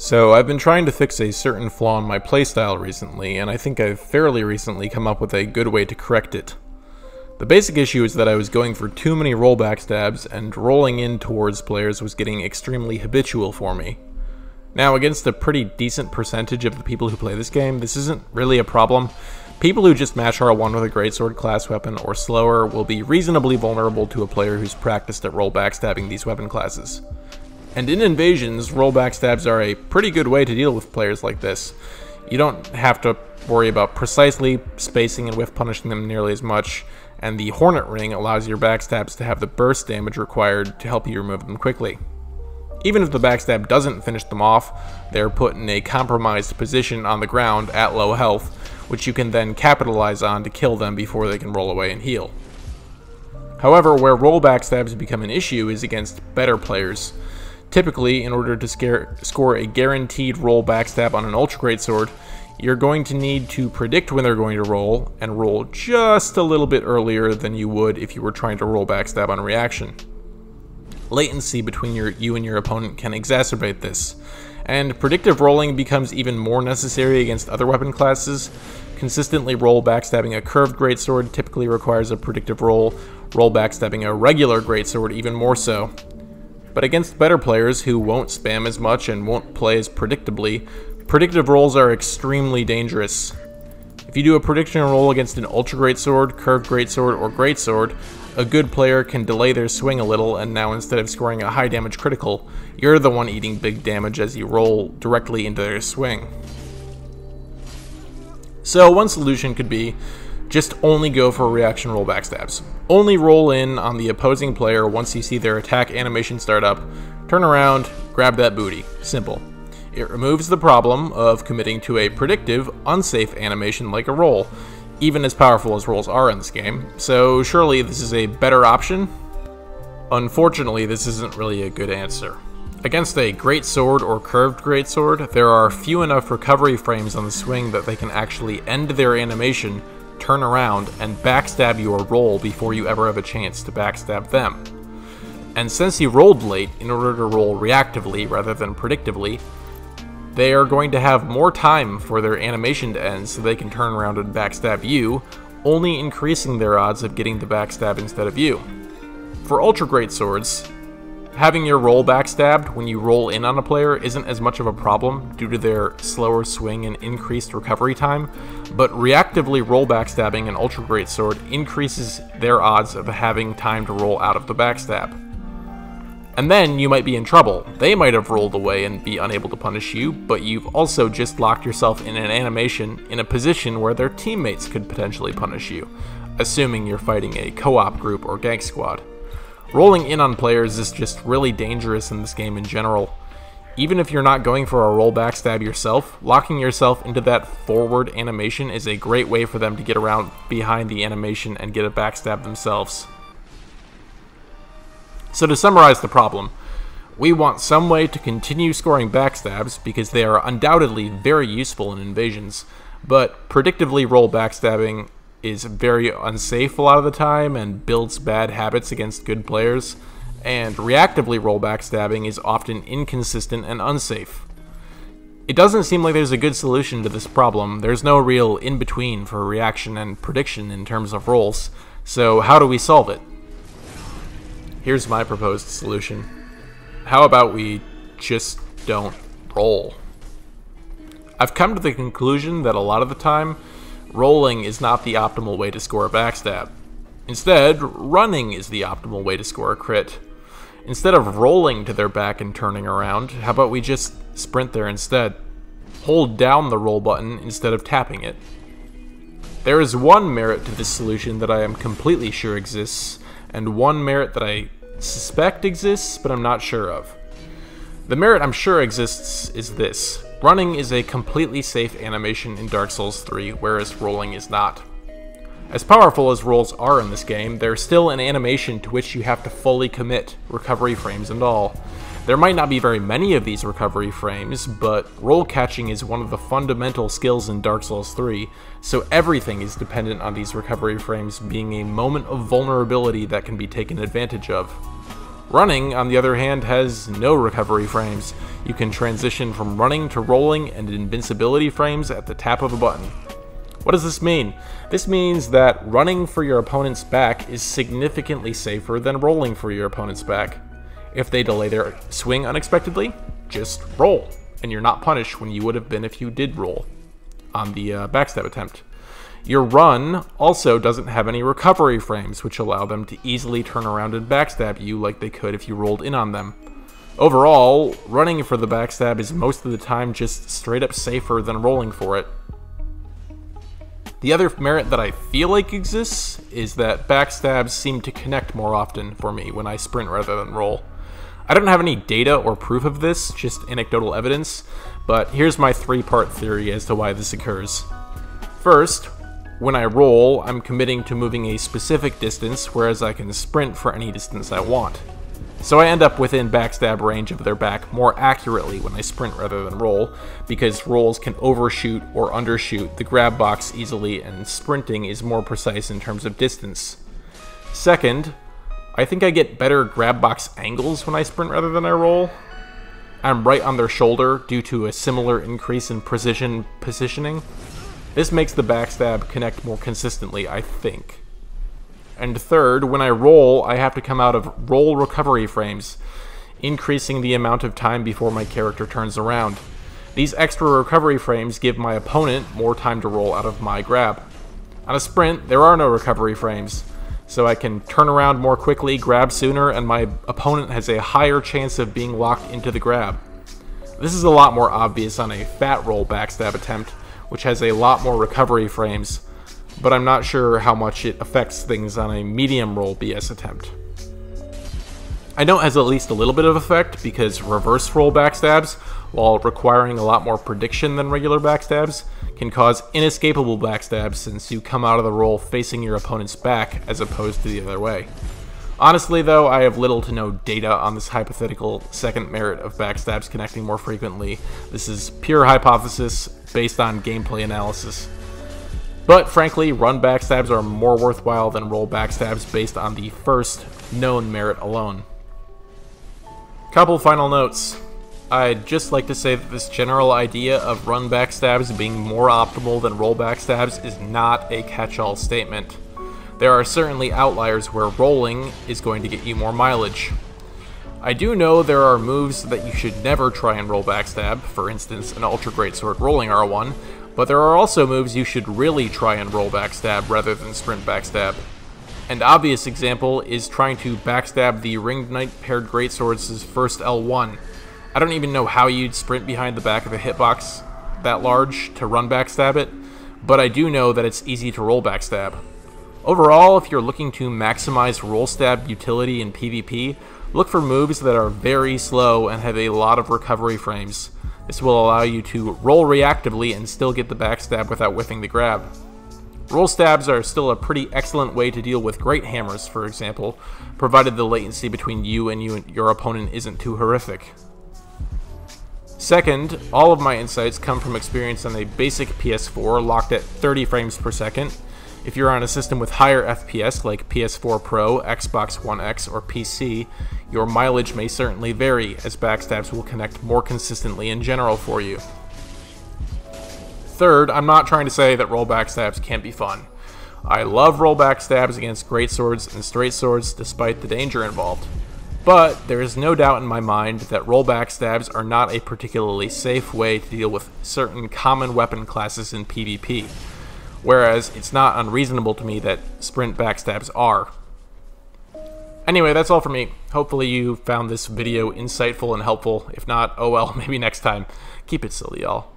So I've been trying to fix a certain flaw in my playstyle recently, and I think I've fairly recently come up with a good way to correct it. The basic issue is that I was going for too many roll backstabs, and rolling in towards players was getting extremely habitual for me. Now, against a pretty decent percentage of the people who play this game, this isn't really a problem. People who just match R1 with a greatsword class weapon or slower will be reasonably vulnerable to a player who's practiced at roll backstabbing these weapon classes. And in invasions, roll backstabs are a pretty good way to deal with players like this. You don't have to worry about precisely spacing and whiff punishing them nearly as much, and the Hornet Ring allows your backstabs to have the burst damage required to help you remove them quickly. Even if the backstab doesn't finish them off, they're put in a compromised position on the ground at low health, which you can then capitalize on to kill them before they can roll away and heal. However, where roll backstabs become an issue is against better players. Typically, in order to score a guaranteed roll backstab on an Ultra Greatsword, you're going to need to predict when they're going to roll, and roll just a little bit earlier than you would if you were trying to roll backstab on reaction. Latency between you and your opponent can exacerbate this, and predictive rolling becomes even more necessary against other weapon classes. Consistently roll backstabbing a curved greatsword typically requires a predictive roll backstabbing a regular greatsword even more so. But against better players who won't spam as much and won't play as predictably, predictive rolls are extremely dangerous. If you do a prediction roll against an Ultra Greatsword, Curved Greatsword, or Greatsword, a good player can delay their swing a little, and now instead of scoring a high damage critical, you're the one eating big damage as you roll directly into their swing. So one solution could be just only go for reaction roll backstabs. Only roll in on the opposing player once you see their attack animation start up, turn around, grab that booty. Simple. It removes the problem of committing to a predictive, unsafe animation like a roll, even as powerful as rolls are in this game, so surely this is a better option? Unfortunately, this isn't really a good answer. Against a greatsword or curved greatsword, there are few enough recovery frames on the swing that they can actually end their animation, turn around, and backstab your roll before you ever have a chance to backstab them. And since you rolled late in order to roll reactively rather than predictively, they are going to have more time for their animation to end so they can turn around and backstab you, only increasing their odds of getting the backstab instead of you. For Ultra Greatswords, having your roll backstabbed when you roll in on a player isn't as much of a problem due to their slower swing and increased recovery time, but reactively roll backstabbing an Ultra Greatsword increases their odds of having time to roll out of the backstab. And then you might be in trouble. They might have rolled away and be unable to punish you, but you've also just locked yourself in an animation in a position where their teammates could potentially punish you, assuming you're fighting a co-op group or gank squad. Rolling in on players is just really dangerous in this game in general. Even if you're not going for a roll backstab yourself, locking yourself into that forward animation is a great way for them to get around behind the animation and get a backstab themselves. So to summarize the problem, we want some way to continue scoring backstabs because they are undoubtedly very useful in invasions, but predictively roll backstabbing is very unsafe a lot of the time and builds bad habits against good players, and reactively roll backstabbing is often inconsistent and unsafe. It doesn't seem like there's a good solution to this problem. There's no real in-between for reaction and prediction in terms of rolls, so how do we solve it? Here's my proposed solution. How about we just don't roll? I've come to the conclusion that a lot of the time, rolling is not the optimal way to score a backstab. Instead, running is the optimal way to score a crit. Instead of rolling to their back and turning around, how about we just sprint there instead? Hold down the roll button instead of tapping it. There is one merit to this solution that I am completely sure exists, and one merit that I suspect exists, but I'm not sure of. The merit I'm sure exists is this. Running is a completely safe animation in Dark Souls 3, whereas rolling is not. As powerful as rolls are in this game, they're still an animation to which you have to fully commit, recovery frames and all. There might not be very many of these recovery frames, but roll catching is one of the fundamental skills in Dark Souls 3, so everything is dependent on these recovery frames being a moment of vulnerability that can be taken advantage of. Running, on the other hand, has no recovery frames. You can transition from running to rolling and invincibility frames at the tap of a button. What does this mean? This means that running for your opponent's back is significantly safer than rolling for your opponent's back. If they delay their swing unexpectedly, just roll, and you're not punished when you would have been if you did roll on the backstab attempt. Your run also doesn't have any recovery frames, which allow them to easily turn around and backstab you like they could if you rolled in on them. Overall, running for the backstab is most of the time just straight up safer than rolling for it. The other merit that I feel like exists is that backstabs seem to connect more often for me when I sprint rather than roll. I don't have any data or proof of this, just anecdotal evidence, but here's my three-part theory as to why this occurs. First, when I roll, I'm committing to moving a specific distance, whereas I can sprint for any distance I want. So I end up within backstab range of their back more accurately when I sprint rather than roll, because rolls can overshoot or undershoot the grab box easily, and sprinting is more precise in terms of distance. Second, I think I get better grab box angles when I sprint rather than I roll. I'm right on their shoulder due to a similar increase in precision positioning. This makes the backstab connect more consistently, I think. And third, when I roll, I have to come out of roll recovery frames, increasing the amount of time before my character turns around. These extra recovery frames give my opponent more time to roll out of my grab. On a sprint, there are no recovery frames, so I can turn around more quickly, grab sooner, and my opponent has a higher chance of being locked into the grab. This is a lot more obvious on a fat roll backstab attempt, which has a lot more recovery frames, but I'm not sure how much it affects things on a medium roll BS attempt. I know it has at least a little bit of effect because reverse roll backstabs, while requiring a lot more prediction than regular backstabs, can cause inescapable backstabs since you come out of the roll facing your opponent's back as opposed to the other way. Honestly though, I have little to no data on this hypothetical second merit of backstabs connecting more frequently. This is pure hypothesis based on gameplay analysis. But frankly, run backstabs are more worthwhile than roll backstabs based on the first known merit alone. Couple final notes. I'd just like to say that this general idea of run backstabs being more optimal than roll backstabs is not a catch-all statement. There are certainly outliers where rolling is going to get you more mileage. I do know there are moves that you should never try and roll backstab, for instance an Ultra Greatsword rolling R1, but there are also moves you should really try and roll backstab rather than sprint backstab. An obvious example is trying to backstab the Ringed Knight paired Greatswords' first L1. I don't even know how you'd sprint behind the back of a hitbox that large to run backstab it, but I do know that it's easy to roll backstab. Overall, if you're looking to maximize roll stab utility in PvP, look for moves that are very slow and have a lot of recovery frames. This will allow you to roll reactively and still get the backstab without whiffing the grab. Roll stabs are still a pretty excellent way to deal with great hammers, for example, provided the latency between you and your opponent isn't too horrific. Second, all of my insights come from experience on a basic PS4 locked at 30 frames per second. If you're on a system with higher FPS like PS4 Pro, Xbox One X, or PC, your mileage may certainly vary, as backstabs will connect more consistently in general for you. Third, I'm not trying to say that roll backstabs can't be fun. I love roll backstabs against greatswords and straight swords despite the danger involved. But there is no doubt in my mind that roll backstabs are not a particularly safe way to deal with certain common weapon classes in PvP. Whereas it's not unreasonable to me that sprint backstabs are. Anyway, that's all for me. Hopefully you found this video insightful and helpful. If not, oh well, maybe next time. Keep it silly, y'all.